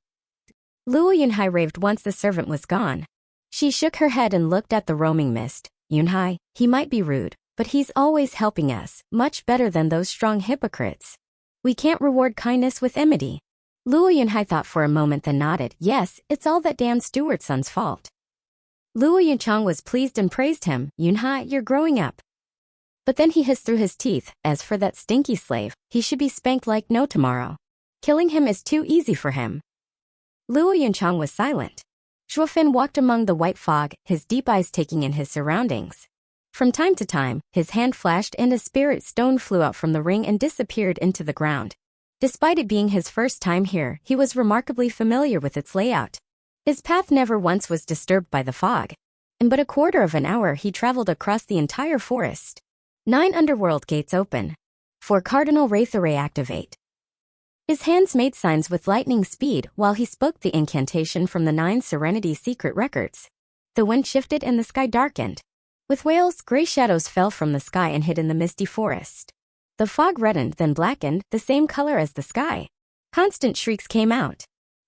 Luo Yunhai raved once the servant was gone. She shook her head and looked at the roaming mist. Yunhai, he might be rude, but he's always helping us, much better than those strong hypocrites. We can't reward kindness with enmity. Luo Yunhai thought for a moment then nodded. Yes, it's all that damn Steward's son's fault. Luo Yunchang was pleased and praised him. Yunhai, you're growing up. But then he hissed through his teeth. As for that stinky slave, he should be spanked like no tomorrow. Killing him is too easy for him. Luo Yunchang was silent. Zhuo Fan walked among the white fog, his deep eyes taking in his surroundings. From time to time, his hand flashed and a spirit stone flew out from the ring and disappeared into the ground. Despite it being his first time here, he was remarkably familiar with its layout. His path never once was disturbed by the fog. In but a quarter of an hour he traveled across the entire forest. 9 underworld gates open. 4 cardinal wraith array activate. His hands made signs with lightning speed while he spoke the incantation from the 9 Serenities Secret Records. The wind shifted and the sky darkened. With wails, gray shadows fell from the sky and hid in the misty forest. The fog reddened, then blackened, the same color as the sky. Constant shrieks came out.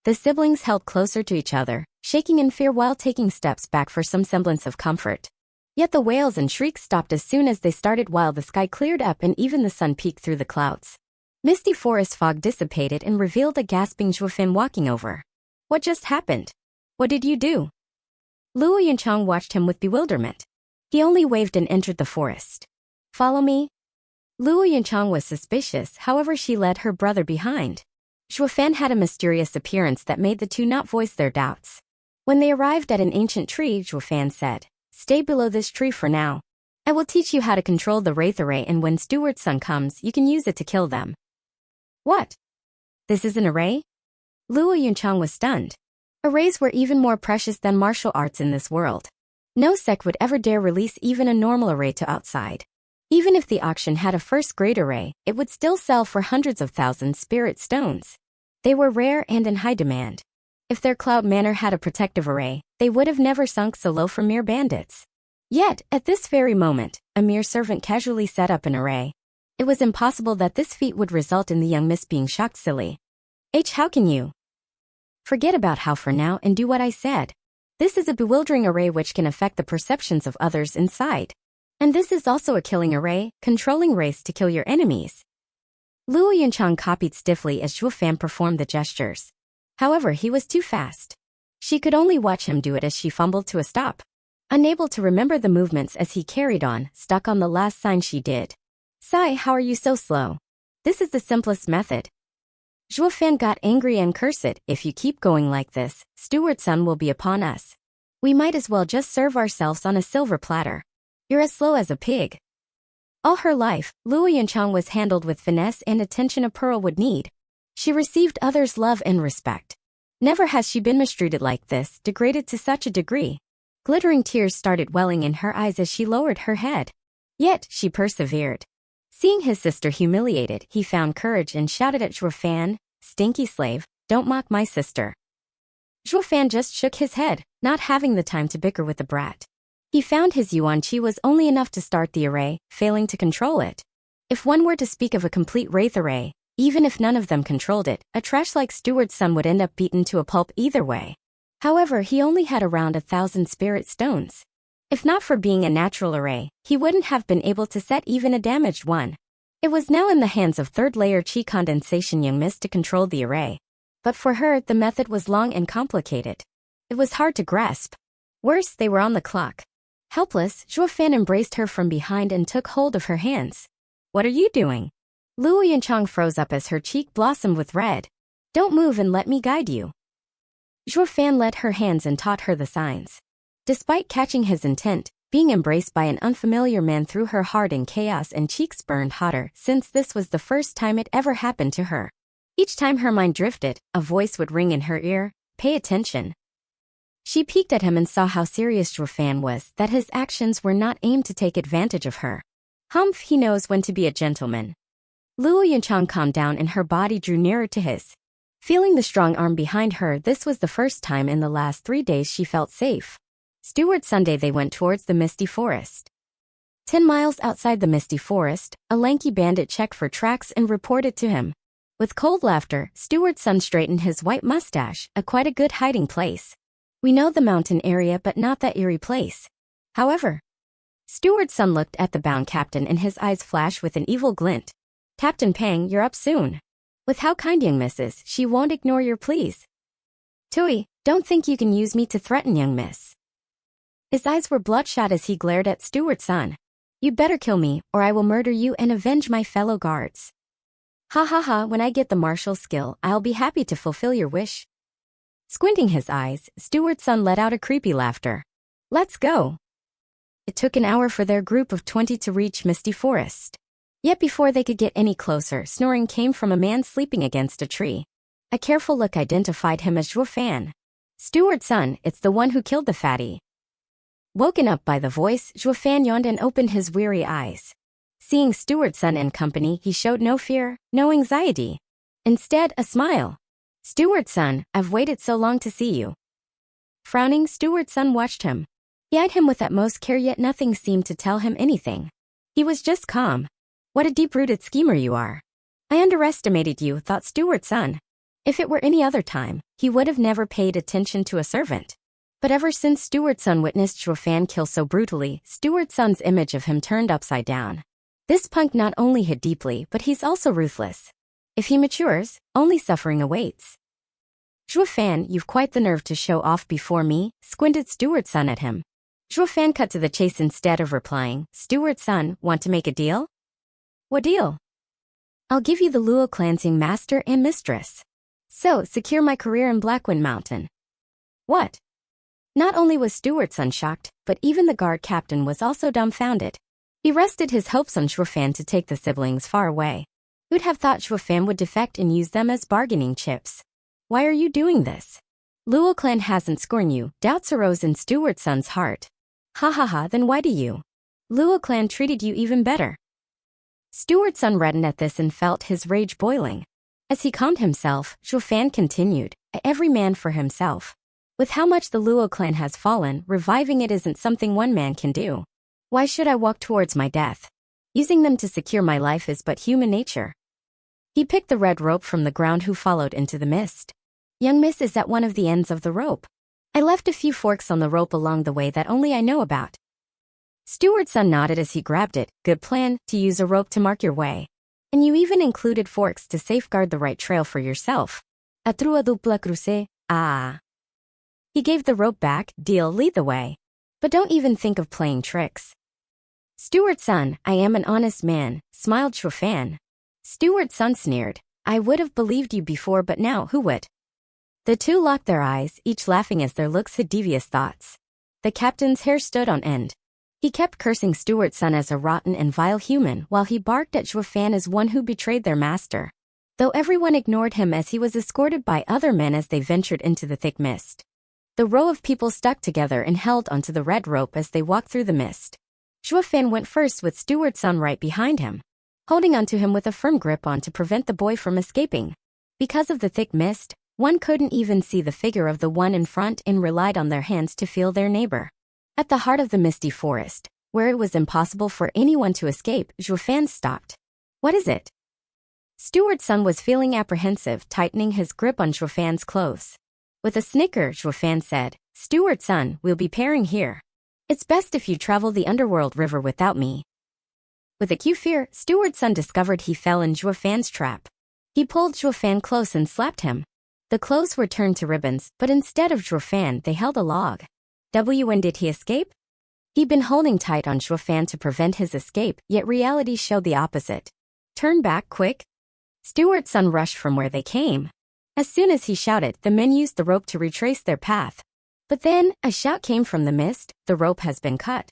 The siblings held closer to each other, shaking in fear while taking steps back for some semblance of comfort. Yet the wails and shrieks stopped as soon as they started while the sky cleared up and even the sun peeked through the clouds. Misty forest fog dissipated and revealed a gasping Zhuofan walking over. What just happened? What did you do? Luo Yunchang watched him with bewilderment. He only waved and entered the forest. Follow me? Luo Yunchang was suspicious, however she led her brother behind. Zhuofan had a mysterious appearance that made the two not voice their doubts. When they arrived at an ancient tree, Zhuofan said, "Stay below this tree for now. I will teach you how to control the wraith array, and when Steward's son comes, you can use it to kill them." What? This is an array? Luo Yunchang was stunned. Arrays were even more precious than martial arts in this world. No sect would ever dare release even a normal array to outside. Even if the auction had a first-grade array, it would still sell for hundreds of thousands spirit stones. They were rare and in high demand. If their Cloud Manor had a protective array, they would have never sunk so low for mere bandits. Yet, at this very moment, a mere servant casually set up an array. It was impossible that this feat would result in the young miss being shocked silly. How can you? Forget about how for now and do what I said. This is a bewildering array which can affect the perceptions of others inside. And this is also a killing array, controlling race to kill your enemies. Luo Yunchang copied stiffly as Zhuofan performed the gestures. However, he was too fast. She could only watch him do it as she fumbled to a stop. Unable to remember the movements as he carried on, stuck on the last sign she did. "Sai, how are you so slow? This is the simplest method." Zhuofan got angry and cursed, "If you keep going like this, Steward's son will be upon us. We might as well just serve ourselves on a silver platter. You're as slow as a pig." All her life, Luo Yunchang was handled with finesse and attention a pearl would need. She received others' love and respect. Never has she been mistreated like this, degraded to such a degree. Glittering tears started welling in her eyes as she lowered her head. Yet, she persevered. Seeing his sister humiliated, he found courage and shouted at Zhuofan, "Stinky slave, don't mock my sister." Zhuofan just shook his head, not having the time to bicker with the brat. He found his yuan qi was only enough to start the array, failing to control it. If one were to speak of a complete wraith array, even if none of them controlled it, a trash like Steward's son would end up beaten to a pulp either way. However, he only had around 1,000 spirit stones. If not for being a natural array, he wouldn't have been able to set even a damaged one. It was now in the hands of third-layer qi condensation young miss to control the array. But for her, the method was long and complicated. It was hard to grasp. Worse, they were on the clock. Helpless, Zhuofan embraced her from behind and took hold of her hands. "What are you doing?" Luo Yunchang froze up as her cheek blossomed with red. "Don't move and let me guide you." Zhuofan led her hands and taught her the signs. Despite catching his intent, being embraced by an unfamiliar man threw her heart in chaos and cheeks burned hotter since this was the first time it ever happened to her. Each time her mind drifted, a voice would ring in her ear, "Pay attention." She peeked at him and saw how serious Zhuofan was, that his actions were not aimed to take advantage of her. Humph, he knows when to be a gentleman. Luo Yunchang calmed down and her body drew nearer to his. Feeling the strong arm behind her, this was the first time in the last 3 days she felt safe. Steward Sunday they went towards the misty forest. 10 miles outside the misty forest, a lanky bandit checked for tracks and reported to him. With cold laughter, Steward's son straightened his white mustache, quite a good hiding place. "We know the mountain area but not that eerie place. However." Steward's son looked at the bound captain and his eyes flashed with an evil glint. "Captain Pang, you're up soon. With how kind young miss is, she won't ignore your pleas. Tui, don't think you can use me to threaten young miss." His eyes were bloodshot as he glared at Steward's son. "You better kill me, or I will murder you and avenge my fellow guards." "Ha ha ha, when I get the martial skill, I'll be happy to fulfill your wish." Squinting his eyes, Steward's son let out a creepy laughter. "Let's go." It took an hour for their group of 20 to reach Misty Forest. Yet before they could get any closer, snoring came from a man sleeping against a tree. A careful look identified him as Zhuofan. Steward's son, it's the one who killed the fatty. Woken up by the voice, Zhuofan yawned and opened his weary eyes. Seeing Steward's son and company, he showed no fear, no anxiety. Instead, a smile. Steward's son, I've waited so long to see you. Frowning, Steward's son watched him. He eyed him with utmost care, yet nothing seemed to tell him anything. He was just calm. What a deep-rooted schemer you are. I underestimated you, thought Steward's son. If it were any other time, he would have never paid attention to a servant. But ever since Steward's son witnessed Zhuofan kill so brutally, Steward's son's image of him turned upside down. This punk not only hit deeply, but he's also ruthless. If he matures, only suffering awaits. Zhuofan, you've quite the nerve to show off before me, squinted Steward's son at him. Zhuofan cut to the chase instead of replying. Steward's son, want to make a deal? What deal? I'll give you the Luo cleansing master and mistress. So, secure my career in Blackwind Mountain. What? Not only was Steward's son shocked, but even the guard captain was also dumbfounded. He rested his hopes on Zhuofan to take the siblings far away. Who'd have thought Zhuofan would defect and use them as bargaining chips? Why are you doing this? Luo clan hasn't scorned you, doubts arose in Steward's son's heart. Ha ha ha, then why do you? Luo clan treated you even better. Steward's son reddened at this and felt his rage boiling. As he calmed himself, Zhuofan continued, every man for himself. With how much the Luo clan has fallen, reviving it isn't something one man can do. Why should I walk towards my death? Using them to secure my life is but human nature. He picked the red rope from the ground who followed into the mist. Young miss is at one of the ends of the rope. I left a few forks on the rope along the way that only I know about. Steward's son nodded as he grabbed it. Good plan, to use a rope to mark your way. And you even included forks to safeguard the right trail for yourself. Atrua dupla cruce, ah. He gave the rope back, deal, lead the way. But don't even think of playing tricks. Steward's son, I am an honest man, smiled Zhuofan. Steward's son sneered. I would have believed you before, but now who would? The two locked their eyes, each laughing as their looks hid devious thoughts. The captain's hair stood on end. He kept cursing Steward's son as a rotten and vile human while he barked at Zhuofan as one who betrayed their master. Though everyone ignored him as he was escorted by other men as they ventured into the thick mist. The row of people stuck together and held onto the red rope as they walked through the mist. Zhuofan went first with Steward's son right behind him, holding onto him with a firm grip on to prevent the boy from escaping. Because of the thick mist, one couldn't even see the figure of the one in front and relied on their hands to feel their neighbor. At the heart of the misty forest, where it was impossible for anyone to escape, Zhuofan stopped. What is it? Steward's son was feeling apprehensive, tightening his grip on Zhuofan's clothes. With a snicker, Zhuofan said, Steward's son, we'll be pairing here. It's best if you travel the underworld river without me. With acute fear, Steward's son discovered he fell in Zhuofan's trap. He pulled Zhuofan close and slapped him. The clothes were turned to ribbons, but instead of Zhuofan, they held a log. When did he escape? He'd been holding tight on Zhuofan to prevent his escape, yet reality showed the opposite. Turn back, quick. Steward's son rushed from where they came. As soon as he shouted, the men used the rope to retrace their path. But then, a shout came from the mist, the rope has been cut.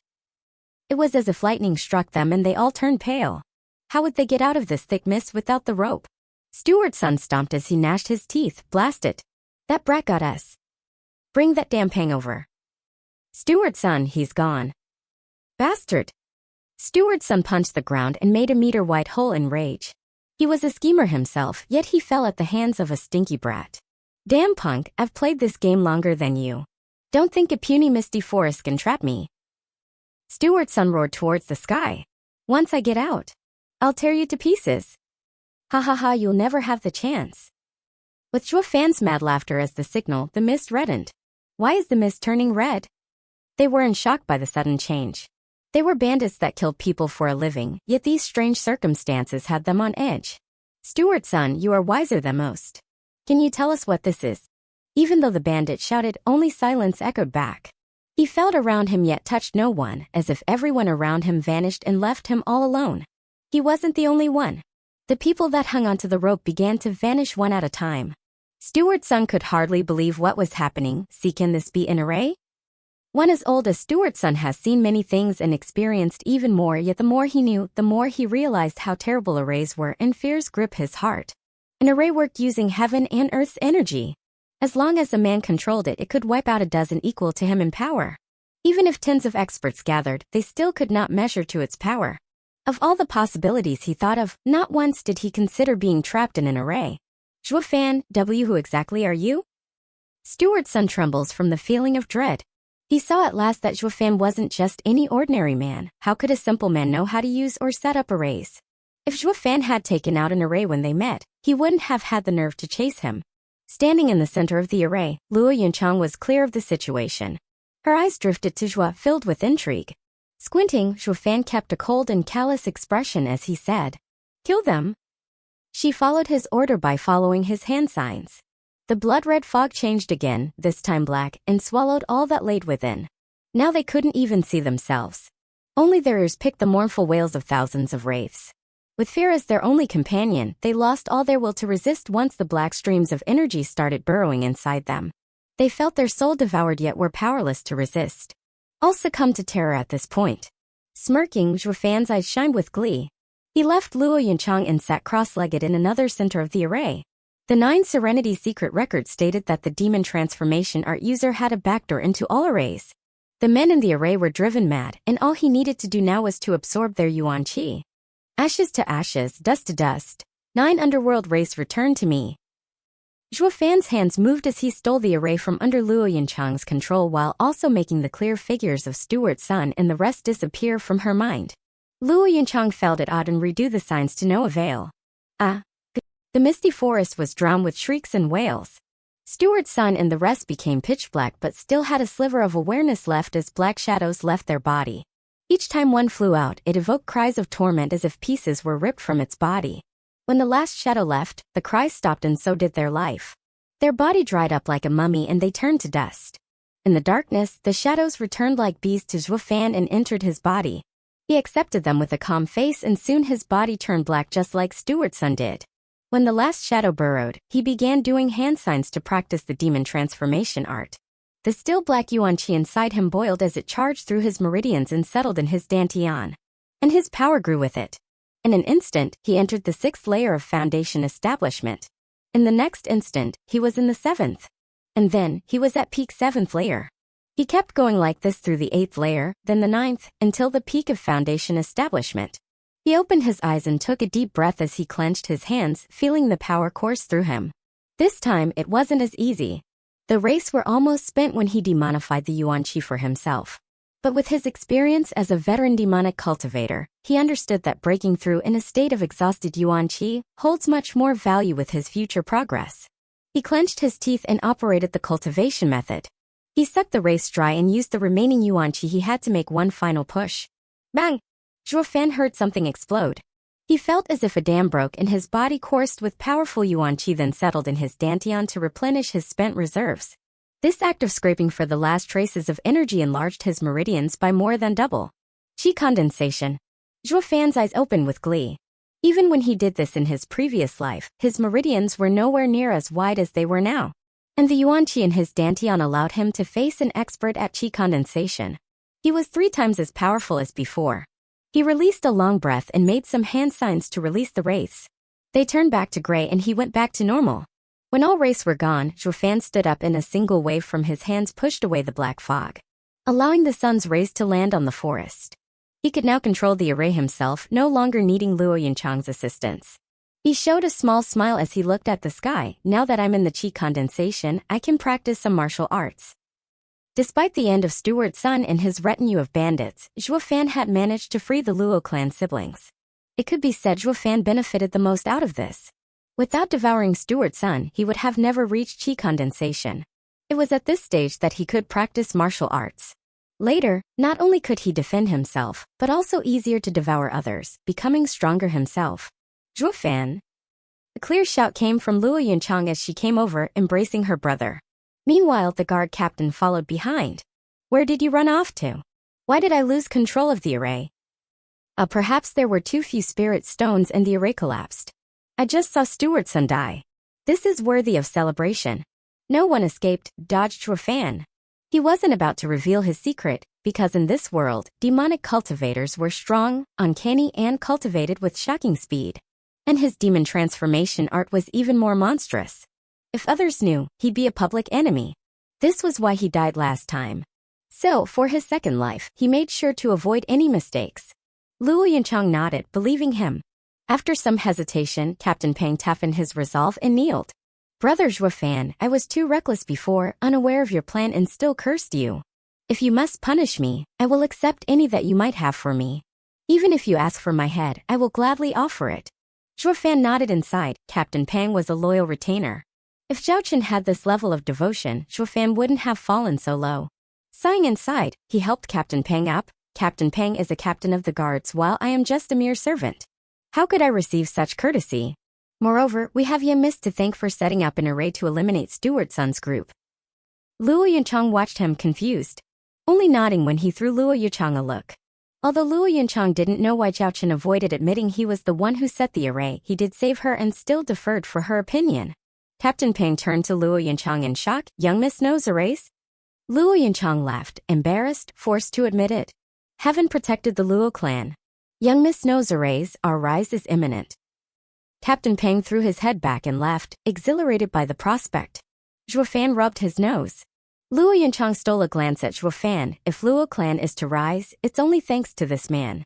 It was as if lightning struck them and they all turned pale. How would they get out of this thick mist without the rope? Steward's son stomped as he gnashed his teeth. Blast it. That brat got us. Bring that damn pang over. Steward's son, he's gone. Bastard. Steward's son punched the ground and made a meter-wide hole in rage. He was a schemer himself, yet he fell at the hands of a stinky brat. Damn punk, I've played this game longer than you. Don't think a puny misty forest can trap me. Steward's son roared towards the sky. Once I get out, I'll tear you to pieces. Ha ha ha, you'll never have the chance. With Zhuofan's mad laughter as the signal, the mist reddened. Why is the mist turning red? They were in shock by the sudden change. They were bandits that killed people for a living, yet these strange circumstances had them on edge. Steward's son, you are wiser than most. Can you tell us what this is? Even though the bandit shouted, only silence echoed back. He felt around him yet touched no one, as if everyone around him vanished and left him all alone. He wasn't the only one. The people that hung onto the rope began to vanish one at a time. Steward's son could hardly believe what was happening. See, can this be an array? One as old as Steward's son has seen many things and experienced even more, yet the more he knew, the more he realized how terrible arrays were, and fears gripped his heart. An array worked using heaven and earth's energy. As long as a man controlled it, it could wipe out a dozen equal to him in power. Even if tens of experts gathered, they still could not measure to its power. Of all the possibilities he thought of, not once did he consider being trapped in an array. Zhuofan, who exactly are you? Stuart's son trembles from the feeling of dread. He saw at last that Zhuofan wasn't just any ordinary man. How could a simple man know how to use or set up arrays? If Zhuofan had taken out an array when they met, he wouldn't have had the nerve to chase him. Standing in the center of the array, Luo Yunchang was clear of the situation. Her eyes drifted to Zhua, filled with intrigue. Squinting, Zhuofan kept a cold and callous expression as he said, "Kill them." She followed his order by following his hand signs. The blood-red fog changed again, this time black, and swallowed all that laid within. Now they couldn't even see themselves. Only their ears picked the mournful wails of thousands of wraiths. With fear as their only companion, they lost all their will to resist once the black streams of energy started burrowing inside them. They felt their soul devoured yet were powerless to resist. All succumbed to terror at this point. Smirking, Zhuofan's eyes shined with glee. He left Luo Yunchang and sat cross-legged in another center of the array. The Nine Serenities Secret Records stated that the demon transformation art user had a backdoor into all arrays. The men in the array were driven mad, and all he needed to do now was to absorb their yuan qi. Ashes to ashes, dust to dust. 9 underworld race returned to me. Zhuofan's hands moved as he stole the array from under Luo Yunchang's control while also making the clear figures of Stuart's son and the rest disappear from her mind. Luo Yunchang felt it odd and redo the signs to no avail. The misty forest was drowned with shrieks and wails. Stuart's son and the rest became pitch black but still had a sliver of awareness left as black shadows left their body. Each time one flew out, it evoked cries of torment as if pieces were ripped from its body. When the last shadow left, the cries stopped and so did their life. Their body dried up like a mummy and they turned to dust. In the darkness, the shadows returned like bees to Zhuofan and entered his body. He accepted them with a calm face and soon his body turned black just like Stuart's son did. When the last shadow burrowed, he began doing hand signs to practice the demon transformation art. The still black yuan qi inside him boiled as it charged through his meridians and settled in his dantian. And his power grew with it. In an instant, he entered the 6th layer of foundation establishment. In the next instant, he was in the 7th. And then, he was at peak 7th layer. He kept going like this through the 8th layer, then the 9th, until the peak of foundation establishment. He opened his eyes and took a deep breath as he clenched his hands, feeling the power course through him. This time, it wasn't as easy. The race were almost spent when he demonified the yuan qi for himself. But with his experience as a veteran demonic cultivator, he understood that breaking through in a state of exhausted yuan qi holds much more value with his future progress. He clenched his teeth and operated the cultivation method. He sucked the race dry and used the remaining yuan qi he had to make one final push. Bang! Zhuofan heard something explode. He felt as if a dam broke and his body coursed with powerful yuan qi then settled in his dantian to replenish his spent reserves. This act of scraping for the last traces of energy enlarged his meridians by more than double. Qi condensation. Zhuofan's eyes opened with glee. Even when he did this in his previous life, his meridians were nowhere near as wide as they were now. And the yuan qi in his dantian allowed him to face an expert at qi condensation. He was 3 times as powerful as before. He released a long breath and made some hand signs to release the wraiths. They turned back to gray and he went back to normal. When all wraiths were gone, Zhuofan stood up and a single wave from his hands pushed away the black fog, allowing the sun's rays to land on the forest. He could now control the array himself, no longer needing Luo Yunchang's assistance. He showed a small smile as he looked at the sky. Now that I'm in the qi condensation, I can practice some martial arts. Despite the end of Stuart's son and his retinue of bandits, Zhuofan had managed to free the Luo clan siblings. It could be said Zhuofan benefited the most out of this. Without devouring Stuart's son, he would have never reached qi condensation. It was at this stage that he could practice martial arts. Later, not only could he defend himself, but also easier to devour others, becoming stronger himself. Zhuofan. A clear shout came from Luo Yunchang as she came over, embracing her brother. Meanwhile, the guard captain followed behind. Where did you run off to? Why did I lose control of the array? Perhaps there were too few spirit stones and the array collapsed. I just saw Stuart's son die. This is worthy of celebration. No one escaped, dodged Zhuofan. He wasn't about to reveal his secret, because in this world, demonic cultivators were strong, uncanny and cultivated with shocking speed. And his demon transformation art was even more monstrous. If others knew, he'd be a public enemy. This was why he died last time. So, for his second life, he made sure to avoid any mistakes. Luo Yunchang nodded, believing him. After some hesitation, Captain Pang toughened his resolve and kneeled. Brother Zhuofan, I was too reckless before, unaware of your plan and still cursed you. If you must punish me, I will accept any that you might have for me. Even if you ask for my head, I will gladly offer it. Zhuofan nodded inside. Captain Pang was a loyal retainer. If Zhao Chen had this level of devotion, Zhuofan wouldn't have fallen so low. Sighing inside, he helped Captain Pang up. Captain Pang is a captain of the guards while I am just a mere servant. How could I receive such courtesy? Moreover, we have Miss to thank for setting up an array to eliminate Stewart Sun's group. Luo Yunchang watched him confused, only nodding when he threw Luo Yunchang a look. Although Luo Yunchang didn't know why Zhao Chen avoided admitting he was the one who set the array, he did save her and still deferred for her opinion. Captain Pang turned to Luo Yunchang in shock. Young Miss knows arrays? Luo Yunchang laughed, embarrassed, forced to admit it. Heaven protected the Luo clan. Young Miss knows arrays, our rise is imminent. Captain Pang threw his head back and laughed, exhilarated by the prospect. Zhuofan rubbed his nose. Luo Yunchang stole a glance at Zhuofan. If Luo clan is to rise, it's only thanks to this man.